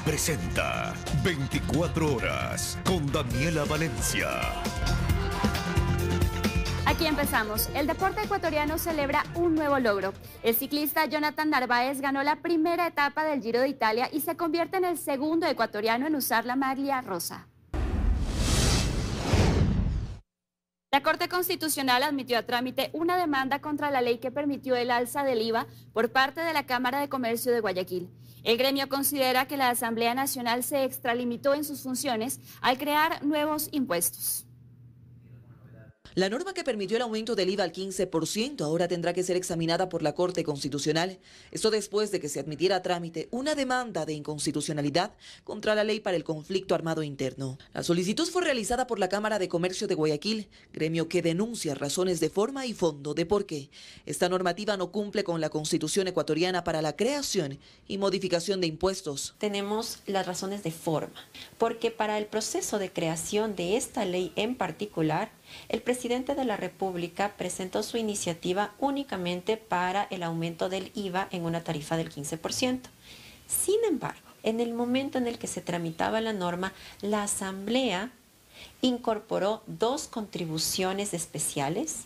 presenta 24 horas con Daniela Valencia. Aquí empezamos. El deporte ecuatoriano celebra un nuevo logro. El ciclista Jonathan Narváez ganó la primera etapa del Giro de Italia y se convierte en el segundo ecuatoriano en usar la maglia rosa. La Corte Constitucional admitió a trámite una demanda contra la ley que permitió el alza del IVA por parte de la Cámara de Comercio de Guayaquil. El gremio considera que la Asamblea Nacional se extralimitó en sus funciones al crear nuevos impuestos. La norma que permitió el aumento del IVA al 15% ahora tendrá que ser examinada por la Corte Constitucional. Esto después de que se admitiera a trámite una demanda de inconstitucionalidad contra la ley para el conflicto armado interno. La solicitud fue realizada por la Cámara de Comercio de Guayaquil, gremio que denuncia razones de forma y fondo de por qué esta normativa no cumple con la Constitución ecuatoriana para la creación y modificación de impuestos. Tenemos las razones de forma, porque para el proceso de creación de esta ley en particular, el presidente de la República presentó su iniciativa únicamente para el aumento del IVA en una tarifa del 15%. Sin embargo, en el momento en el que se tramitaba la norma, la Asamblea incorporó 2 contribuciones especiales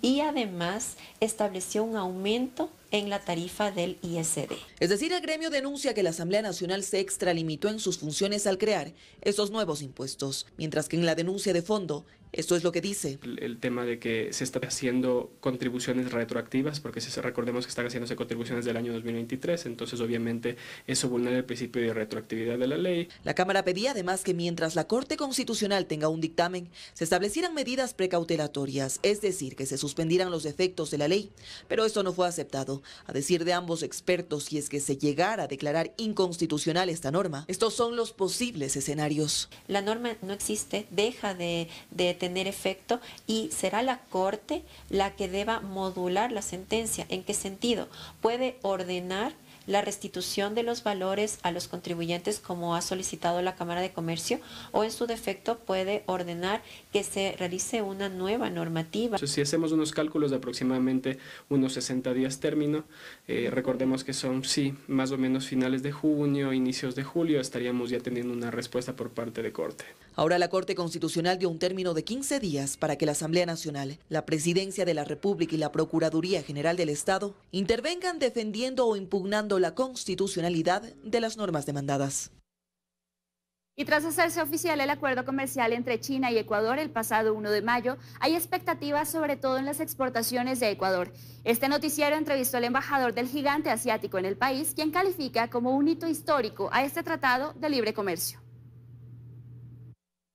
y además estableció un aumento en la tarifa del ISD. Es decir, el gremio denuncia que la Asamblea Nacional se extralimitó en sus funciones al crear estos nuevos impuestos, mientras que en la denuncia de fondo, esto es lo que dice. El tema de que se está haciendo contribuciones retroactivas, porque recordemos que están haciéndose contribuciones del año 2023, entonces obviamente eso vulnera el principio de retroactividad de la ley. La Cámara pedía además que mientras la Corte Constitucional tenga un dictamen, se establecieran medidas precautelatorias, es decir, que se suspendieran los efectos de la ley, pero esto no fue aceptado. A decir de ambos expertos, si es que se llegara a declarar inconstitucional esta norma, estos son los posibles escenarios. La norma no existe, deja de tener efecto y será la Corte la que deba modular la sentencia. ¿En qué sentido? Puede ordenar la restitución de los valores a los contribuyentes como ha solicitado la Cámara de Comercio, o en su defecto puede ordenar que se realice una nueva normativa. Si hacemos unos cálculos de aproximadamente unos 60 días término, recordemos que son, sí, más o menos finales de junio, inicios de julio, estaríamos ya teniendo una respuesta por parte de Corte. Ahora la Corte Constitucional dio un término de 15 días para que la Asamblea Nacional, la Presidencia de la República y la Procuraduría General del Estado intervengan defendiendo o impugnando la constitucionalidad de las normas demandadas. Y tras hacerse oficial el acuerdo comercial entre China y Ecuador el pasado 1 de mayo, hay expectativas sobre todo en las exportaciones de Ecuador. Este noticiero entrevistó al embajador del gigante asiático en el país, quien califica como un hito histórico a este tratado de libre comercio.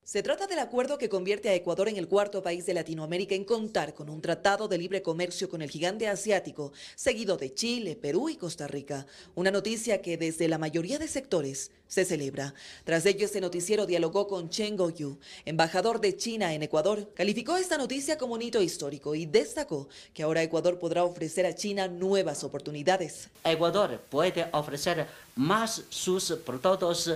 Se trata del acuerdo que convierte a Ecuador en el 4.º país de Latinoamérica en contar con un tratado de libre comercio con el gigante asiático, seguido de Chile, Perú y Costa Rica. Una noticia que desde la mayoría de sectores se celebra. Tras ello, este noticiero dialogó con Chen Guoyu, embajador de China en Ecuador. Calificó esta noticia como un hito histórico y destacó que ahora Ecuador podrá ofrecer a China nuevas oportunidades. Ecuador puede ofrecer más sus productos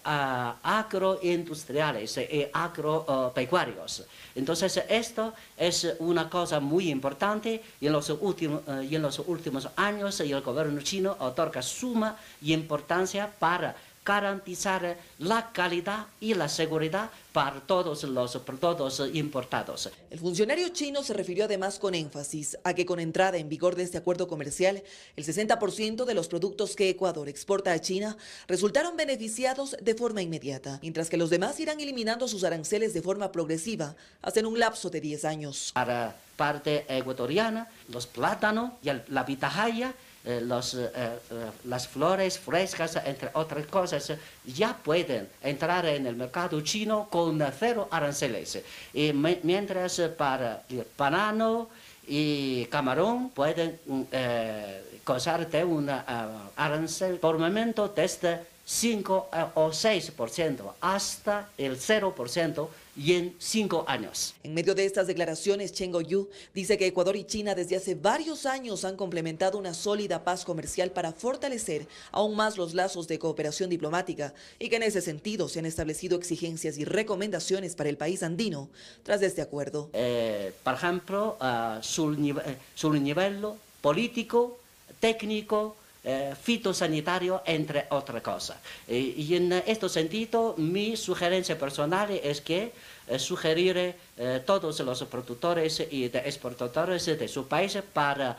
agroindustriales y agropecuarios. Entonces esto es una cosa muy importante y en los últimos años el gobierno chino otorga suma importancia para garantizar la calidad y la seguridad para todos los productos importados. El funcionario chino se refirió además con énfasis a que con entrada en vigor de este acuerdo comercial, el 60% de los productos que Ecuador exporta a China resultaron beneficiados de forma inmediata, mientras que los demás irán eliminando sus aranceles de forma progresiva hasta en un lapso de 10 años. Para parte ecuatoriana, los plátanos y la pitahaya, las flores frescas, entre otras cosas, ya pueden entrar en el mercado chino con 0 aranceles. Y mientras para el banano y camarón pueden gozar de un arancel por momento desde 5 o 6% hasta el 0% y en 5 años. En medio de estas declaraciones, Chen Guoyu dice que Ecuador y China desde hace varios años han complementado una sólida paz comercial para fortalecer aún más los lazos de cooperación diplomática y que en ese sentido se han establecido exigencias y recomendaciones para el país andino tras este acuerdo. Por ejemplo, su nivel político, técnico, fitosanitario, entre otras cosas. Y en este sentido, mi sugerencia personal es que sugerir todos los productores y exportadores de su país para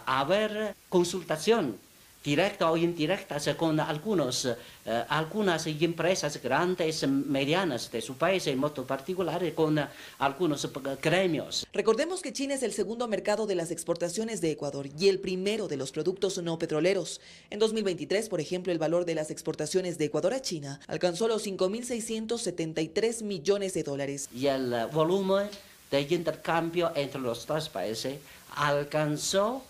haber consultación directa o indirecta con algunas empresas grandes, medianas de su país, en modo particular con algunos gremios. Recordemos que China es el segundo mercado de las exportaciones de Ecuador y el primero de los productos no petroleros. En 2023, por ejemplo, el valor de las exportaciones de Ecuador a China alcanzó los 5.673 millones de dólares. Y el volumen de intercambio entre los dos países alcanzó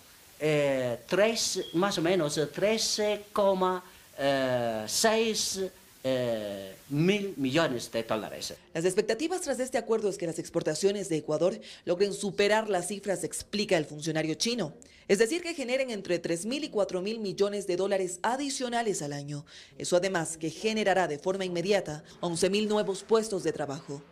más o menos 13,6 mil millones de dólares. Las expectativas tras este acuerdo es que las exportaciones de Ecuador logren superar las cifras, explica el funcionario chino. Es decir, que generen entre 3.000 y 4.000 millones de dólares adicionales al año. Eso además que generará de forma inmediata 11.000 nuevos puestos de trabajo.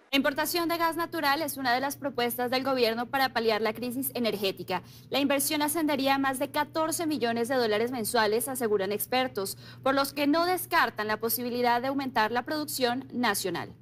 La importación de gas natural es una de las propuestas del gobierno para paliar la crisis energética. La inversión ascendería a más de 14 millones de dólares mensuales, aseguran expertos, por los que no descartan la posibilidad de aumentar la producción nacional.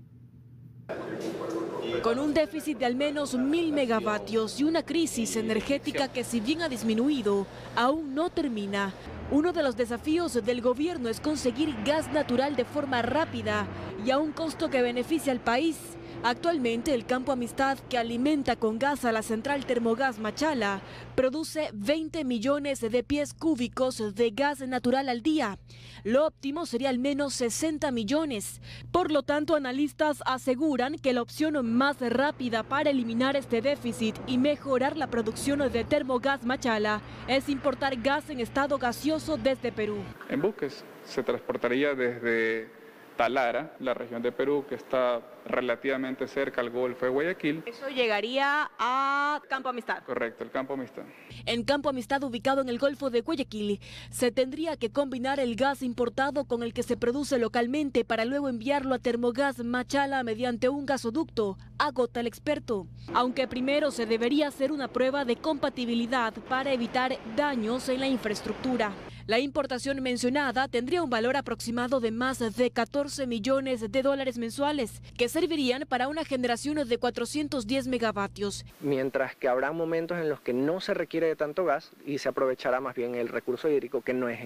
Con un déficit de al menos 1.000 megavatios y una crisis energética que, si bien ha disminuido, aún no termina. Uno de los desafíos del gobierno es conseguir gas natural de forma rápida y a un costo que beneficie al país. Actualmente, el Campo Amistad, que alimenta con gas a la central Termogas Machala, produce 20 millones de pies cúbicos de gas natural al día. Lo óptimo sería al menos 60 millones. Por lo tanto, analistas aseguran que la opción más rápida para eliminar este déficit y mejorar la producción de Termogas Machala es importar gas en estado gaseoso desde Perú. En buques se transportaría desde Talara, la región de Perú, que está relativamente cerca al Golfo de Guayaquil. Eso llegaría a Campo Amistad. Correcto, el Campo Amistad. En Campo Amistad, ubicado en el Golfo de Guayaquil, se tendría que combinar el gas importado con el que se produce localmente para luego enviarlo a Termogas Machala mediante un gasoducto, agota el experto. Aunque primero se debería hacer una prueba de compatibilidad para evitar daños en la infraestructura. La importación mencionada tendría un valor aproximado de más de 14 millones de dólares mensuales, que servirían para una generación de 410 megavatios. Mientras que habrá momentos en los que no se requiere de tanto gas y se aprovechará más bien el recurso hídrico, que no es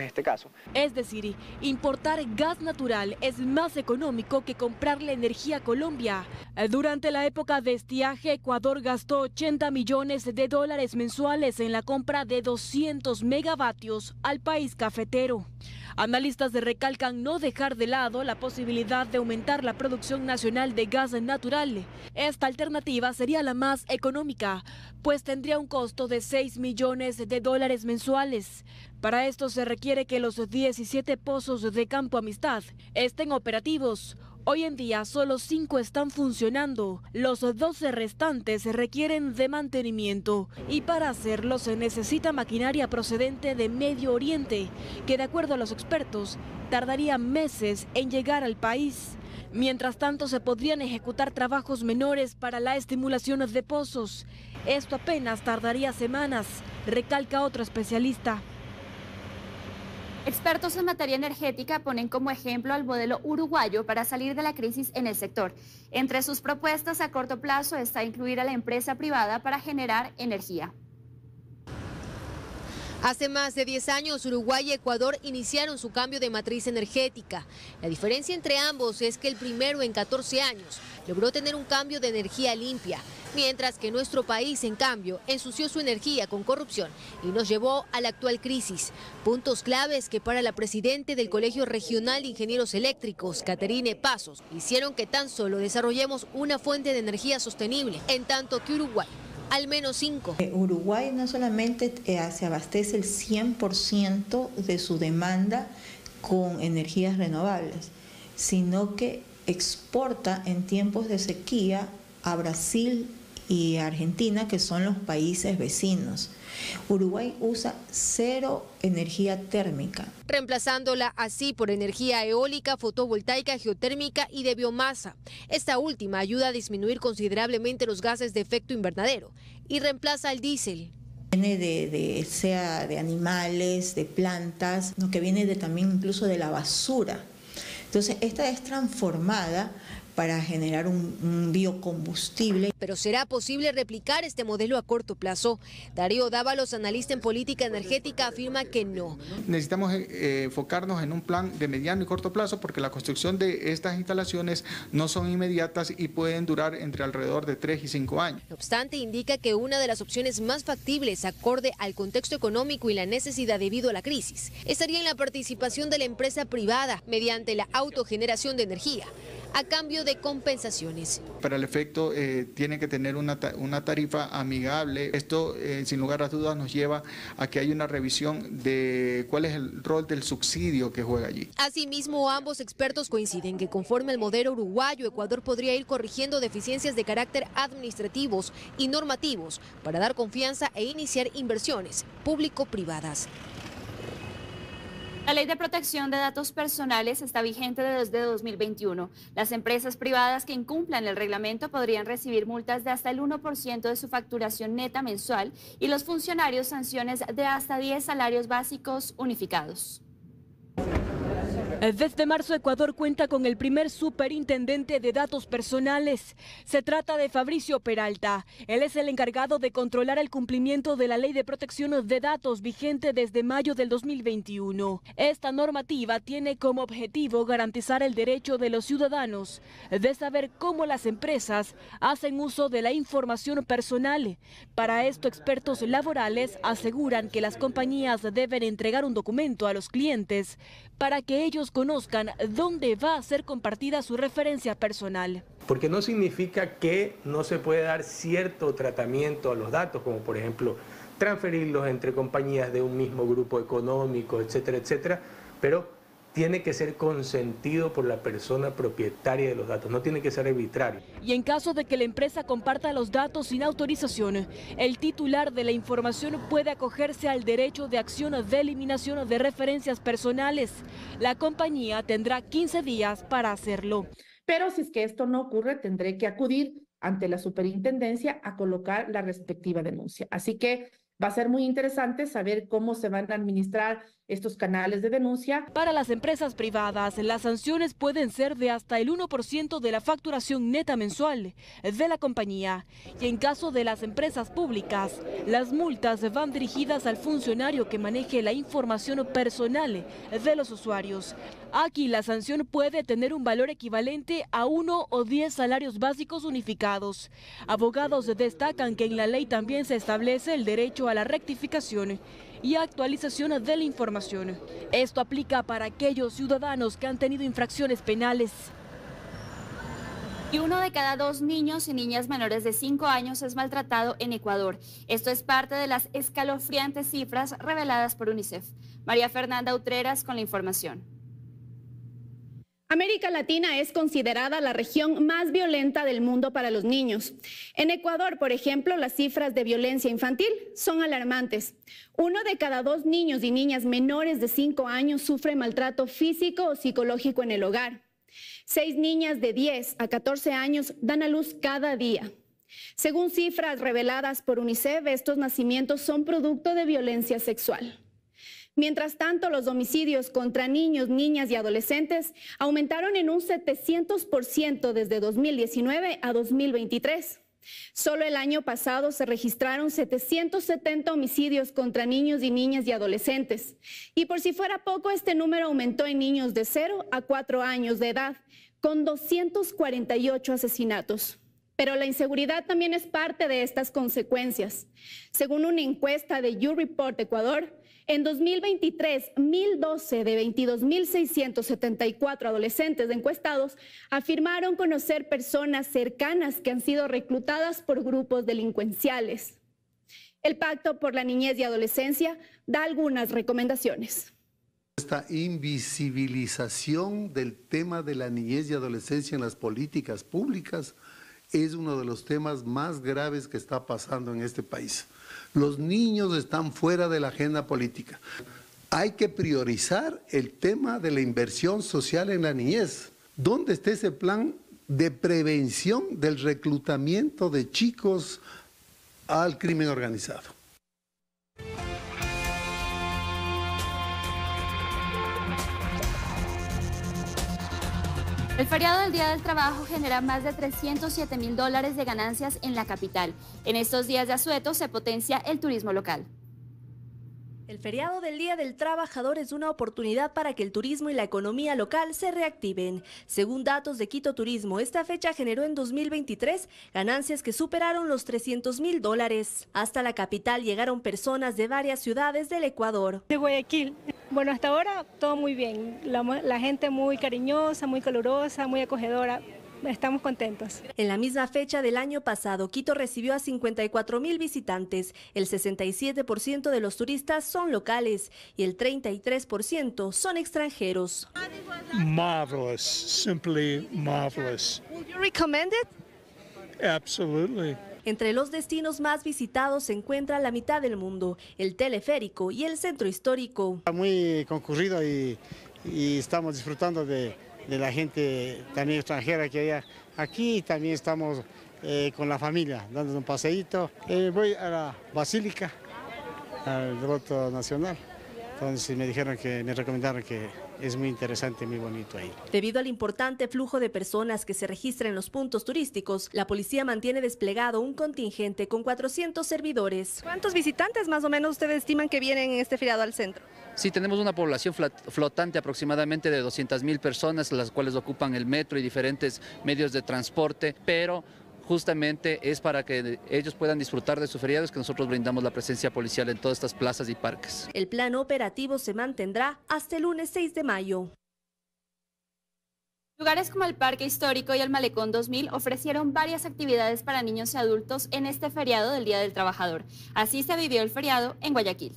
este caso. Es decir, importar gas natural es más económico que comprarle energía a Colombia. Durante la época de estiaje, Ecuador gastó 80 millones de dólares mensuales en la compra de 200 megavatios al país cafetero. Analistas recalcan no dejar de lado la posibilidad de aumentar la producción nacional de gas natural. Esta alternativa sería la más económica, pues tendría un costo de 6 millones de dólares mensuales. Para esto se requiere que los 17 pozos de Campo Amistad estén operativos. Hoy en día solo 5 están funcionando, los 12 restantes requieren de mantenimiento y para hacerlo se necesita maquinaria procedente de Medio Oriente, que de acuerdo a los expertos tardaría meses en llegar al país. Mientras tanto se podrían ejecutar trabajos menores para la estimulación de pozos. Esto apenas tardaría semanas, recalca otro especialista. Expertos en materia energética ponen como ejemplo al modelo uruguayo para salir de la crisis en el sector. Entre sus propuestas a corto plazo está incluir a la empresa privada para generar energía. Hace más de 10 años, Uruguay y Ecuador iniciaron su cambio de matriz energética. La diferencia entre ambos es que el primero en 14 años logró tener un cambio de energía limpia, mientras que nuestro país, en cambio, ensució su energía con corrupción y nos llevó a la actual crisis. Puntos claves que para la presidente del Colegio Regional de Ingenieros Eléctricos, Caterine Pasos, hicieron que tan solo desarrollemos una fuente de energía sostenible, en tanto que Uruguay al menos 5. Uruguay no solamente se abastece el 100% de su demanda con energías renovables, sino que exporta en tiempos de sequía a Brasil y Argentina, que son los países vecinos. Uruguay usa 0 energía térmica, reemplazándola así por energía eólica, fotovoltaica, geotérmica y de biomasa. Esta última ayuda a disminuir considerablemente los gases de efecto invernadero y reemplaza el diésel. Viene sea de animales, de plantas, que viene también incluso de la basura. Entonces, esta es transformada para generar un biocombustible. Pero ¿será posible replicar este modelo a corto plazo? Darío Dávalos, analista en política energética, afirma que no. Necesitamos enfocarnos en un plan de mediano y corto plazo porque la construcción de estas instalaciones no son inmediatas y pueden durar entre alrededor de 3 y 5 años. No obstante, indica que una de las opciones más factibles, acorde al contexto económico y la necesidad debido a la crisis, estaría en la participación de la empresa privada mediante la autogeneración de energía, a cambio de compensaciones. Para el efecto tiene que tener una tarifa amigable. Esto sin lugar a dudas nos lleva a que haya una revisión de cuál es el rol del subsidio que juega allí. Asimismo, ambos expertos coinciden que conforme al modelo uruguayo, Ecuador podría ir corrigiendo deficiencias de carácter administrativos y normativos para dar confianza e iniciar inversiones público-privadas. La Ley de Protección de Datos Personales está vigente desde 2021. Las empresas privadas que incumplan el reglamento podrían recibir multas de hasta el 1% de su facturación neta mensual y los funcionarios sanciones de hasta 10 salarios básicos unificados. Desde marzo, Ecuador cuenta con el primer superintendente de datos personales. Se trata de Fabricio Peralta. Él es el encargado de controlar el cumplimiento de la Ley de Protección de Datos vigente desde mayo del 2021. Esta normativa tiene como objetivo garantizar el derecho de los ciudadanos de saber cómo las empresas hacen uso de la información personal. Para esto, expertos laborales aseguran que las compañías deben entregar un documento a los clientes para que ellos conozcan dónde va a ser compartida su referencia personal. Porque no significa que no se puede dar cierto tratamiento a los datos, como por ejemplo transferirlos entre compañías de un mismo grupo económico, etcétera, etcétera, pero tiene que ser consentido por la persona propietaria de los datos, no tiene que ser arbitrario. Y en caso de que la empresa comparta los datos sin autorización, el titular de la información puede acogerse al derecho de acción de eliminación de referencias personales. La compañía tendrá 15 días para hacerlo. Pero si es que esto no ocurre, tendré que acudir ante la superintendencia a colocar la respectiva denuncia. Así que va a ser muy interesante saber cómo se van a administrar estos canales de denuncia. Para las empresas privadas, las sanciones pueden ser de hasta el 1% de la facturación neta mensual de la compañía. Y en caso de las empresas públicas, las multas van dirigidas al funcionario que maneje la información personal de los usuarios. Aquí la sanción puede tener un valor equivalente a 1 o 10 salarios básicos unificados. Abogados destacan que en la ley también se establece el derecho a la rectificación y actualización de la información. Esto aplica para aquellos ciudadanos que han tenido infracciones penales. Y 1 de cada 2 niños y niñas menores de 5 años es maltratado en Ecuador. Esto es parte de las escalofriantes cifras reveladas por UNICEF. María Fernanda Utreras con la información. América Latina es considerada la región más violenta del mundo para los niños. En Ecuador, por ejemplo, las cifras de violencia infantil son alarmantes. 1 de cada 2 niños y niñas menores de 5 años sufre maltrato físico o psicológico en el hogar. 6 niñas de 10 a 14 años dan a luz cada día. Según cifras reveladas por UNICEF, estos nacimientos son producto de violencia sexual. Mientras tanto, los homicidios contra niños, niñas y adolescentes aumentaron en un 700% desde 2019 a 2023. Solo el año pasado se registraron 770 homicidios contra niños y niñas y adolescentes. Y por si fuera poco, este número aumentó en niños de 0 a 4 años de edad, con 248 asesinatos. Pero la inseguridad también es parte de estas consecuencias. Según una encuesta de YouReport Ecuador, en 2023, 1.012 de 22.674 adolescentes encuestados afirmaron conocer personas cercanas que han sido reclutadas por grupos delincuenciales. El Pacto por la Niñez y Adolescencia da algunas recomendaciones. Esta invisibilización del tema de la niñez y adolescencia en las políticas públicas es uno de los temas más graves que está pasando en este país. Los niños están fuera de la agenda política. Hay que priorizar el tema de la inversión social en la niñez. ¿Dónde está ese plan de prevención del reclutamiento de chicos al crimen organizado? El feriado del Día del Trabajo genera más de $307.000 de ganancias en la capital. En estos días de asueto se potencia el turismo local. El feriado del Día del Trabajador es una oportunidad para que el turismo y la economía local se reactiven. Según datos de Quito Turismo, esta fecha generó en 2023 ganancias que superaron los $300.000. Hasta la capital llegaron personas de varias ciudades del Ecuador. De Guayaquil. Bueno, hasta ahora todo muy bien. La gente muy cariñosa, muy calurosa, muy acogedora. Estamos contentos. En la misma fecha del año pasado, Quito recibió a 54.000 visitantes. El 67% de los turistas son locales y el 33% son extranjeros. Marvelous, simply marvelous. Would you recommend it? Absolutely. Entre los destinos más visitados se encuentra la mitad del mundo, el teleférico y el centro histórico. Muy concurrido y estamos disfrutando de la gente también extranjera que hay aquí. También estamos con la familia dando un paseíto. Voy a la Basílica, al Devoto Nacional. Entonces me recomendaron que es muy interesante, muy bonito ahí. Debido al importante flujo de personas que se registra en los puntos turísticos, la policía mantiene desplegado un contingente con 400 servidores. ¿Cuántos visitantes más o menos ustedes estiman que vienen en este feriado al centro? Sí, tenemos una población flotante aproximadamente de 200.000 personas, las cuales ocupan el metro y diferentes medios de transporte, pero justamente es para que ellos puedan disfrutar de sus feriados que nosotros brindamos la presencia policial en todas estas plazas y parques. El plan operativo se mantendrá hasta el lunes 6 de mayo. Lugares como el Parque Histórico y el Malecón 2000 ofrecieron varias actividades para niños y adultos en este feriado del Día del Trabajador. Así se vivió el feriado en Guayaquil.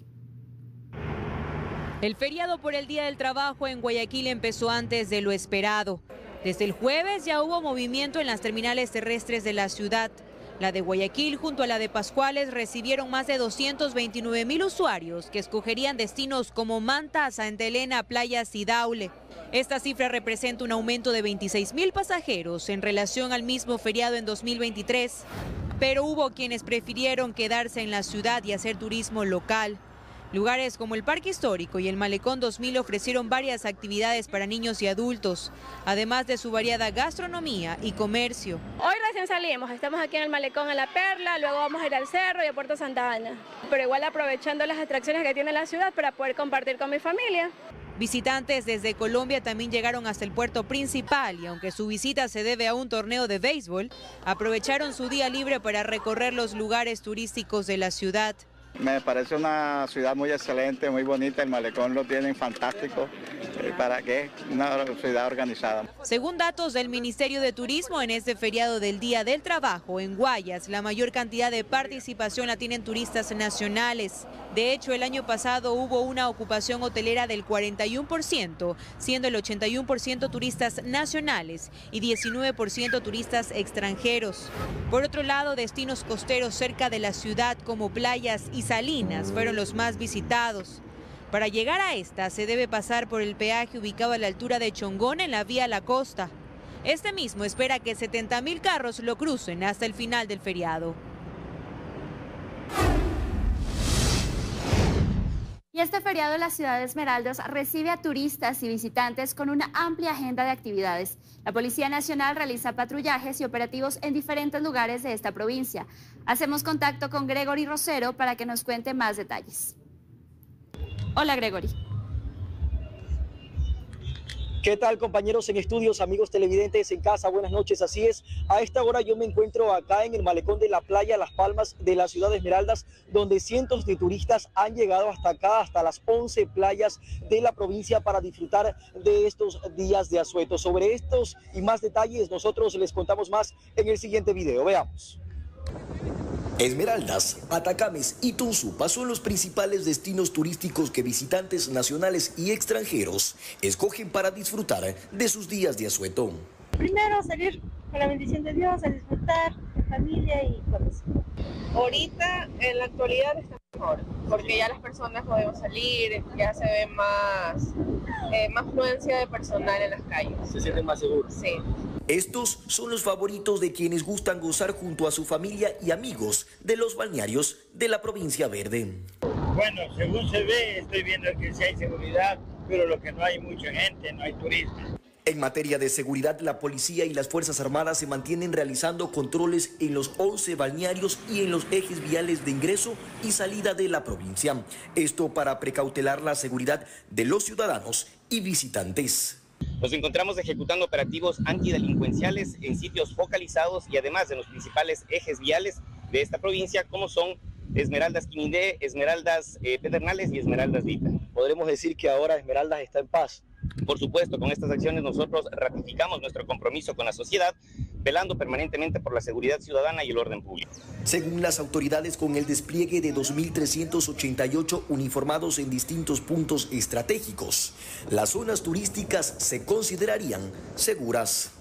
El feriado por el Día del Trabajo en Guayaquil empezó antes de lo esperado. Desde el jueves ya hubo movimiento en las terminales terrestres de la ciudad. La de Guayaquil junto a la de Pascuales recibieron más de 229.000 usuarios que escogerían destinos como Manta, Santa Elena, Playas y Daule. Esta cifra representa un aumento de 26.000 pasajeros en relación al mismo feriado en 2023. Pero hubo quienes prefirieron quedarse en la ciudad y hacer turismo local. Lugares como el Parque Histórico y el Malecón 2000 ofrecieron varias actividades para niños y adultos, además de su variada gastronomía y comercio. Hoy recién salimos, estamos aquí en el Malecón, en La Perla, luego vamos a ir al Cerro y a Puerto Santa Ana, pero igual aprovechando las atracciones que tiene la ciudad para poder compartir con mi familia. Visitantes desde Colombia también llegaron hasta el puerto principal y aunque su visita se debe a un torneo de béisbol, aprovecharon su día libre para recorrer los lugares turísticos de la ciudad. Me parece una ciudad muy excelente, muy bonita, el Malecón lo tienen fantástico, ¿para qué? Una ciudad organizada. Según datos del Ministerio de Turismo, en este feriado del Día del Trabajo en Guayas, la mayor cantidad de participación la tienen turistas nacionales. De hecho, el año pasado hubo una ocupación hotelera del 41%, siendo el 81% turistas nacionales y 19% turistas extranjeros. Por otro lado, destinos costeros cerca de la ciudad como Playas y Salinas fueron los más visitados. Para llegar a esta se debe pasar por el peaje ubicado a la altura de Chongón en la vía La Costa. Este mismo espera que 70.000 carros lo crucen hasta el final del feriado. Y este feriado en la ciudad de Esmeraldas recibe a turistas y visitantes con una amplia agenda de actividades. La Policía Nacional realiza patrullajes y operativos en diferentes lugares de esta provincia. Hacemos contacto con Gregory Rosero para que nos cuente más detalles. Hola, Gregory. ¿Qué tal, compañeros en estudios, amigos televidentes en casa? Buenas noches, así es. A esta hora yo me encuentro acá en el malecón de la playa Las Palmas de la ciudad de Esmeraldas, donde cientos de turistas han llegado hasta acá, hasta las 11 playas de la provincia para disfrutar de estos días de asueto. Sobre estos y más detalles nosotros les contamos más en el siguiente video. Veamos. Esmeraldas, Atacames y Tunsupa son los principales destinos turísticos que visitantes nacionales y extranjeros escogen para disfrutar de sus días de asueto. Primero salir con la bendición de Dios, a disfrutar en familia y con eso. Ahorita, en la actualidad, está mejor, porque ya las personas podemos salir, ya se ve más fluencia de personal en las calles. ¿Se sienten más seguros? Sí. Estos son los favoritos de quienes gustan gozar junto a su familia y amigos de los balnearios de la provincia verde. Bueno, según se ve, estoy viendo que sí hay seguridad, pero lo que no hay mucha gente, no hay turismo. En materia de seguridad, la policía y las Fuerzas Armadas se mantienen realizando controles en los 11 balnearios y en los ejes viales de ingreso y salida de la provincia. Esto para precautelar la seguridad de los ciudadanos y visitantes. Nos encontramos ejecutando operativos antidelincuenciales en sitios focalizados y además en los principales ejes viales de esta provincia, como son Esmeraldas Quinindé, Esmeraldas Pedernales y Esmeraldas Vita. ¿Podremos decir que ahora Esmeraldas está en paz? Por supuesto, con estas acciones nosotros ratificamos nuestro compromiso con la sociedad, velando permanentemente por la seguridad ciudadana y el orden público. Según las autoridades, con el despliegue de 2.388 uniformados en distintos puntos estratégicos, las zonas turísticas se considerarían seguras.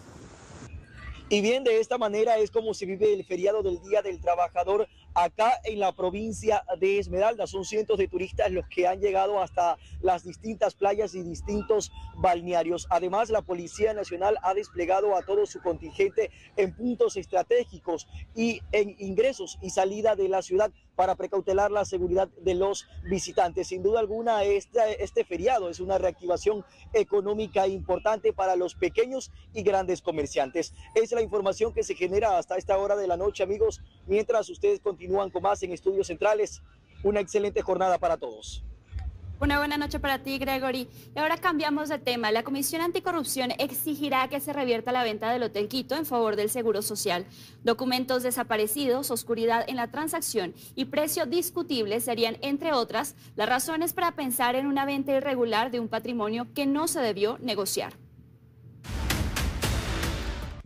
Y bien, de esta manera es como se vive el feriado del Día del Trabajador acá en la provincia de Esmeraldas. Son cientos de turistas los que han llegado hasta las distintas playas y distintos balnearios. Además, la Policía Nacional ha desplegado a todo su contingente en puntos estratégicos y en ingresos y salida de la ciudad para precautelar la seguridad de los visitantes. Sin duda alguna, este feriado es una reactivación económica importante para los pequeños y grandes comerciantes. Es la información que se genera hasta esta hora de la noche, amigos. Mientras ustedes continúan con más en Estudios Centrales, una excelente jornada para todos. Una buena noche para ti, Gregory. Y ahora cambiamos de tema. La Comisión Anticorrupción exigirá que se revierta la venta del Hotel Quito en favor del Seguro Social. Documentos desaparecidos, oscuridad en la transacción y precio discutible serían, entre otras, las razones para pensar en una venta irregular de un patrimonio que no se debió negociar.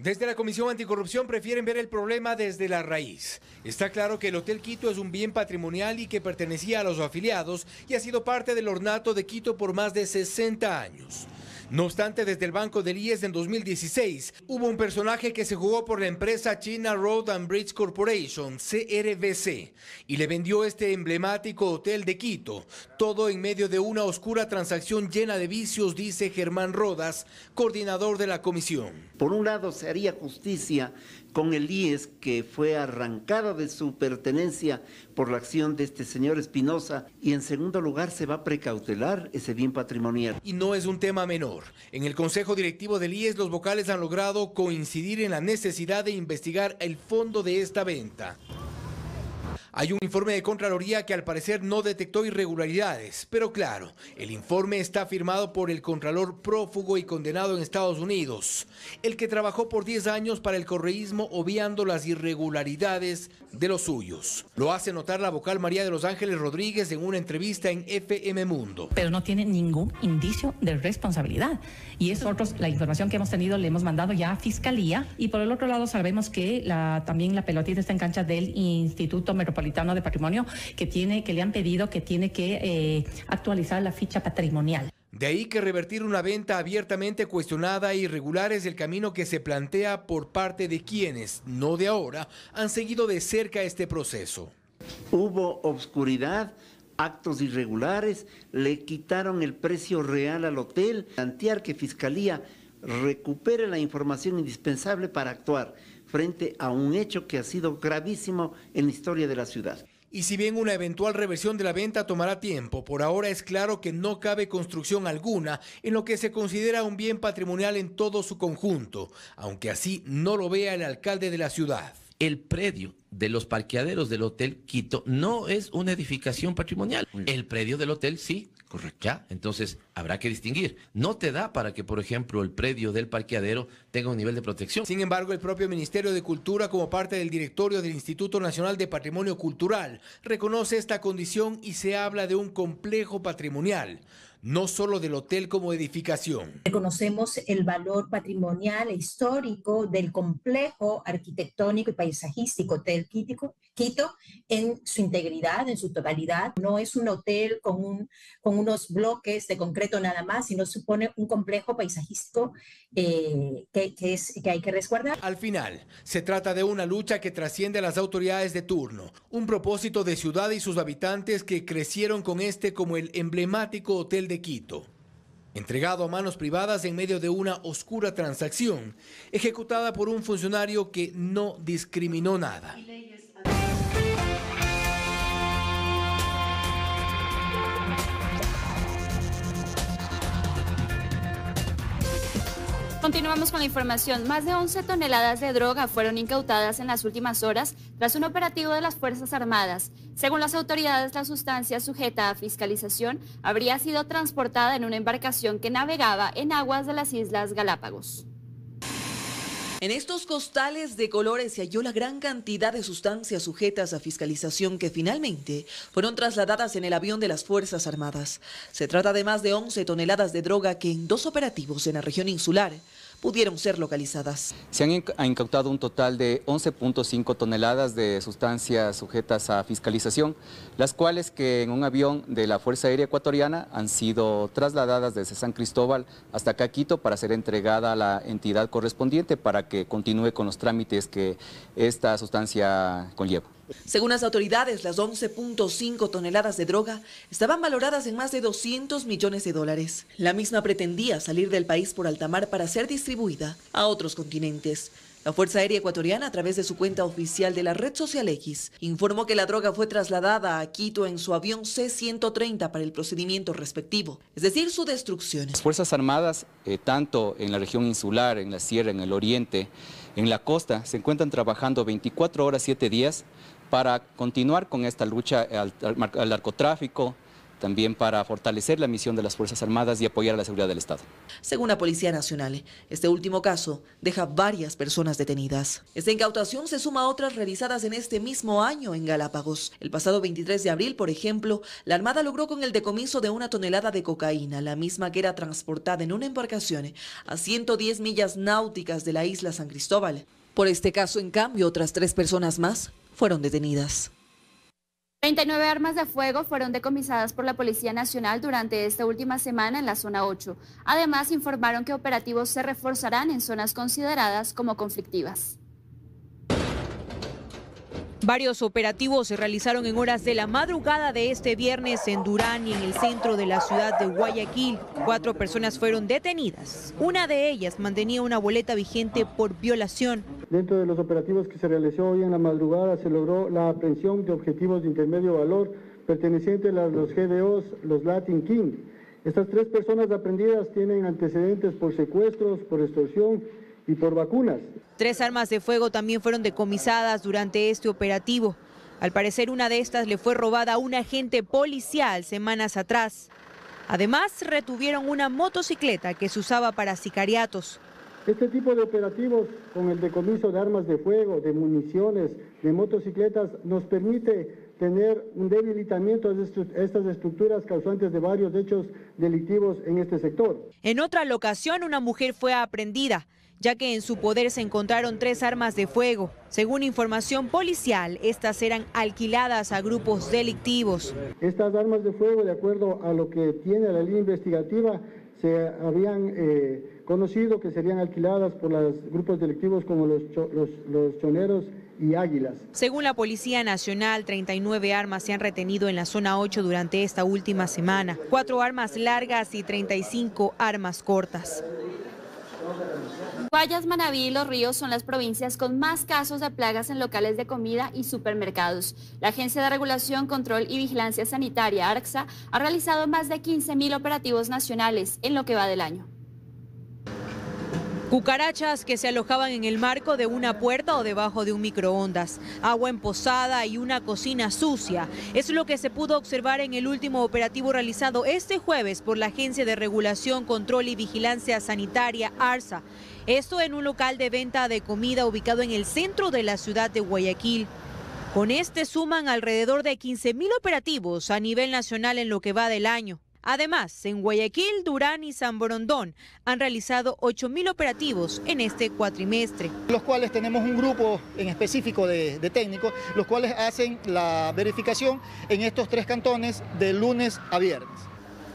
Desde la Comisión Anticorrupción prefieren ver el problema desde la raíz. Está claro que el Hotel Quito es un bien patrimonial y que pertenecía a los afiliados y ha sido parte del ornato de Quito por más de 60 años. No obstante, desde el Banco del IES en 2016, hubo un personaje que se jugó por la empresa China Road and Bridge Corporation, CRBC, y le vendió este emblemático hotel de Quito, todo en medio de una oscura transacción llena de vicios, dice Germán Rodas, coordinador de la comisión. Por un lado, se haría justicia con el IES, que fue arrancado de su pertenencia por la acción de este señor Espinosa, y en segundo lugar se va a precautelar ese bien patrimonial. Y no es un tema menor. En el Consejo Directivo del IES, los vocales han logrado coincidir en la necesidad de investigar el fondo de esta venta. Hay un informe de Contraloría que al parecer no detectó irregularidades, pero claro, el informe está firmado por el contralor prófugo y condenado en Estados Unidos, el que trabajó por 10 años para el correísmo obviando las irregularidades de los suyos. Lo hace notar la vocal María de los Ángeles Rodríguez en una entrevista en FM Mundo. Pero no tiene ningún indicio de responsabilidad. Y nosotros, la información que hemos tenido, le hemos mandado ya a Fiscalía. Y por el otro lado, sabemos que también la pelotita está en cancha del Instituto Metropolitano de Patrimonio, que le han pedido que tiene que actualizar la ficha patrimonial. De ahí que revertir una venta abiertamente cuestionada e irregular es el camino que se plantea por parte de quienes, no de ahora, han seguido de cerca este proceso. Hubo obscuridad, actos irregulares, le quitaron el precio real al hotel, plantear que Fiscalía recupere la información indispensable para actuar frente a un hecho que ha sido gravísimo en la historia de la ciudad. Y si bien una eventual reversión de la venta tomará tiempo, por ahora es claro que no cabe construcción alguna en lo que se considera un bien patrimonial en todo su conjunto, aunque así no lo vea el alcalde de la ciudad. El predio de los parqueaderos del Hotel Quito no es una edificación patrimonial. El predio del hotel sí. Correcto. Ya, entonces habrá que distinguir. No te da para que, por ejemplo, el predio del parqueadero tenga un nivel de protección. Sin embargo, el propio Ministerio de Cultura, como parte del directorio del Instituto Nacional de Patrimonio Cultural, reconoce esta condición y se habla de un complejo patrimonial, no solo del hotel como edificación. Reconocemos el valor patrimonial e histórico del complejo arquitectónico y paisajístico Hotel Quito en su integridad, en su totalidad. No es un hotel con unos bloques de concreto nada más, sino supone un complejo paisajístico que hay que resguardar. Al final, se trata de una lucha que trasciende a las autoridades de turno, un propósito de ciudad y sus habitantes que crecieron con este como el emblemático Hotel de Quito, entregado a manos privadas en medio de una oscura transacción, ejecutada por un funcionario que no discriminó nada. Continuamos con la información. Más de 11 toneladas de droga fueron incautadas en las últimas horas tras un operativo de las Fuerzas Armadas. Según las autoridades, la sustancia sujeta a fiscalización habría sido transportada en una embarcación que navegaba en aguas de las Islas Galápagos. En estos costales de colores se halló la gran cantidad de sustancias sujetas a fiscalización que finalmente fueron trasladadas en el avión de las Fuerzas Armadas. Se trata de más de 11 toneladas de droga que en 2 operativos en la región insular pudieron ser localizadas. Se han incautado un total de 11.5 toneladas de sustancias sujetas a fiscalización, las cuales que en un avión de la Fuerza Aérea Ecuatoriana han sido trasladadas desde San Cristóbal hasta acá Quito para ser entregada a la entidad correspondiente para que continúe con los trámites que esta sustancia conlleva. Según las autoridades, las 11.5 toneladas de droga estaban valoradas en más de 200 millones de dólares. La misma pretendía salir del país por alta mar para ser distribuida a otros continentes. La Fuerza Aérea Ecuatoriana, a través de su cuenta oficial de la red social X, informó que la droga fue trasladada a Quito en su avión C-130 para el procedimiento respectivo, es decir, su destrucción. Las Fuerzas Armadas, tanto en la región insular, en la sierra, en el oriente, en la costa, se encuentran trabajando 24 horas, 7 días para continuar con esta lucha al narcotráfico, también para fortalecer la misión de las Fuerzas Armadas y apoyar a la seguridad del Estado. Según la Policía Nacional, este último caso deja varias personas detenidas. Esta incautación se suma a otras realizadas en este mismo año en Galápagos. El pasado 23 de abril, por ejemplo, la Armada logró con el decomiso de 1 tonelada de cocaína, la misma que era transportada en una embarcación a 110 millas náuticas de la isla San Cristóbal. Por este caso, en cambio, otras 3 personas más fueron detenidas. 39 armas de fuego fueron decomisadas por la Policía Nacional durante esta última semana en la zona 8. Además, informaron que operativos se reforzarán en zonas consideradas como conflictivas. Varios operativos se realizaron en horas de la madrugada de este viernes en Durán y en el centro de la ciudad de Guayaquil. 4 personas fueron detenidas. Una de ellas mantenía una boleta vigente por violación. Dentro de los operativos que se realizó hoy en la madrugada se logró la aprehensión de objetivos de intermedio valor pertenecientes a los GDOs, los Latin King. Estas 3 personas aprendidas tienen antecedentes por secuestros, por extorsión y por vacunas. 3 armas de fuego también fueron decomisadas durante este operativo. Al parecer, una de estas le fue robada a un agente policial semanas atrás. Además, retuvieron una motocicleta que se usaba para sicariatos. Este tipo de operativos con el decomiso de armas de fuego, de municiones, de motocicletas, nos permite tener un debilitamiento de estas estructuras causantes de varios hechos delictivos en este sector. En otra locación, una mujer fue aprehendida, ya que en su poder se encontraron 3 armas de fuego. Según información policial, estas eran alquiladas a grupos delictivos. Estas armas de fuego, de acuerdo a lo que tiene la línea investigativa, se habían conocido que serían alquiladas por los grupos delictivos como los choneros y águilas. Según la Policía Nacional, 39 armas se han retenido en la zona 8 durante esta última semana. 4 armas largas y 35 armas cortas. Guayas, Manabí y Los Ríos son las provincias con más casos de plagas en locales de comida y supermercados. La Agencia de Regulación, Control y Vigilancia Sanitaria, ARCSA, ha realizado más de 15.000 operativos nacionales en lo que va del año. Cucarachas que se alojaban en el marco de una puerta o debajo de un microondas, agua emposada y una cocina sucia. Es lo que se pudo observar en el último operativo realizado este jueves por la Agencia de Regulación, Control y Vigilancia Sanitaria, ARCSA. Esto en un local de venta de comida ubicado en el centro de la ciudad de Guayaquil. Con este suman alrededor de 15.000 operativos a nivel nacional en lo que va del año. Además, en Guayaquil, Durán y San Borondón han realizado 8.000 operativos en este cuatrimestre. Los cuales tenemos un grupo en específico de técnicos, los cuales hacen la verificación en estos 3 cantones de lunes a viernes.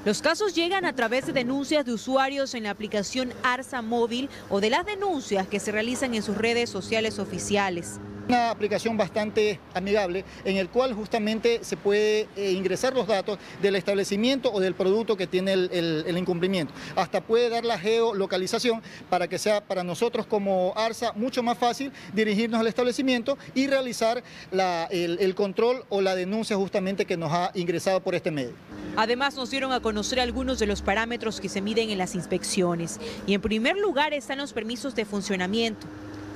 Los casos llegan a través de denuncias de usuarios en la aplicación ARCSA Móvil o de las denuncias que se realizan en sus redes sociales oficiales. Una aplicación bastante amigable en el cual justamente se puede ingresar los datos del establecimiento o del producto que tiene el incumplimiento. Hasta puede dar la geolocalización para que sea para nosotros como ARSA mucho más fácil dirigirnos al establecimiento y realizar el control o la denuncia justamente que nos ha ingresado por este medio. Además, nos dieron a conocer algunos de los parámetros que se miden en las inspecciones. Y en primer lugar están los permisos de funcionamiento.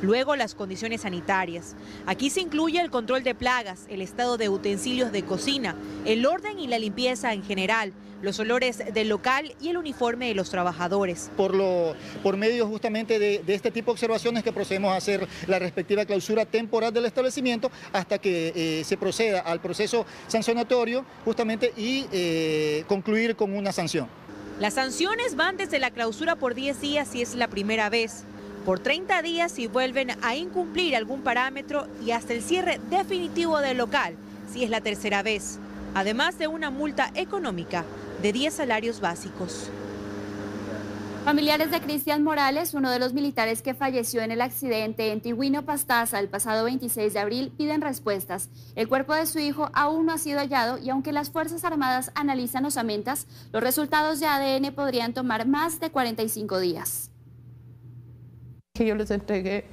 Luego, las condiciones sanitarias. Aquí se incluye el control de plagas, el estado de utensilios de cocina, el orden y la limpieza en general, los olores del local y el uniforme de los trabajadores. Por medio justamente de este tipo de observaciones que procedemos a hacer la respectiva clausura temporal del establecimiento hasta que se proceda al proceso sancionatorio justamente y concluir con una sanción. Las sanciones van desde la clausura por 10 días si es la primera vez, por 30 días si vuelven a incumplir algún parámetro y hasta el cierre definitivo del local si es la tercera vez, además de una multa económica de 10 salarios básicos. Familiares de Cristian Morales, uno de los militares que falleció en el accidente en Tigüino Pastaza el pasado 26 de abril, piden respuestas. El cuerpo de su hijo aún no ha sido hallado y aunque las Fuerzas Armadas analizan osamentas, los resultados de ADN podrían tomar más de 45 días. Yo les entregué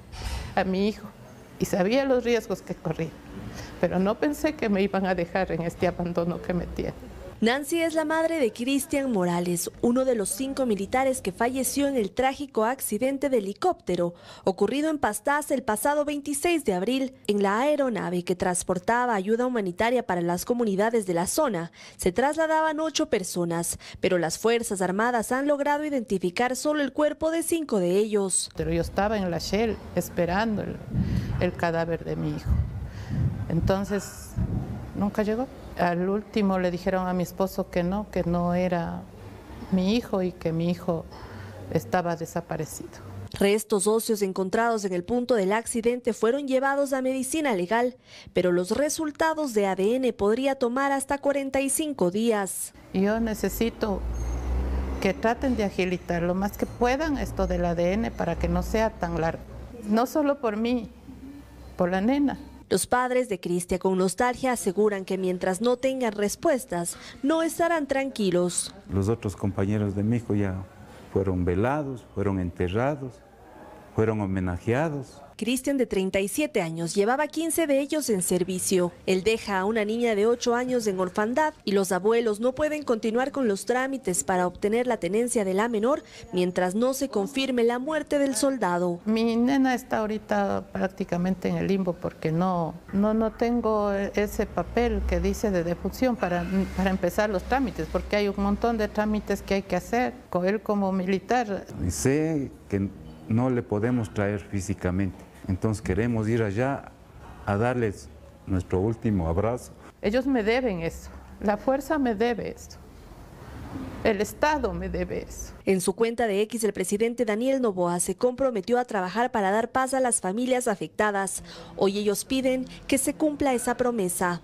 a mi hijo y sabía los riesgos que corría, pero no pensé que me iban a dejar en este abandono que me tienen. Nancy es la madre de Cristian Morales, uno de los 5 militares que falleció en el trágico accidente de helicóptero ocurrido en Pastaza el pasado 26 de abril. En la aeronave que transportaba ayuda humanitaria para las comunidades de la zona, se trasladaban 8 personas, pero las Fuerzas Armadas han logrado identificar solo el cuerpo de 5 de ellos. Pero yo estaba en la Shell esperando el cadáver de mi hijo. Entonces, nunca llegó. Al último le dijeron a mi esposo que no era mi hijo y que mi hijo estaba desaparecido. Restos óseos encontrados en el punto del accidente fueron llevados a medicina legal, pero los resultados de ADN podría tomar hasta 45 días. Yo necesito que traten de agilitar lo más que puedan esto del ADN para que no sea tan largo. No solo por mí, por la nena. Los padres de Cristian con nostalgia aseguran que mientras no tengan respuestas, no estarán tranquilos. Los otros compañeros de mi hijo ya fueron velados, fueron enterrados, fueron homenajeados. Cristian, de 37 años, llevaba 15 de ellos en servicio. Él deja a una niña de 8 años en orfandad y los abuelos no pueden continuar con los trámites para obtener la tenencia de la menor mientras no se confirme la muerte del soldado. Mi nena está ahorita prácticamente en el limbo porque no tengo ese papel que dice de defunción para empezar los trámites, porque hay un montón de trámites que hay que hacer. Con él como militar. Sé que no le podemos traer físicamente, entonces queremos ir allá a darles nuestro último abrazo. Ellos me deben eso, la fuerza me debe eso, el Estado me debe eso. En su cuenta de X, el presidente Daniel Noboa se comprometió a trabajar para dar paz a las familias afectadas. Hoy ellos piden que se cumpla esa promesa.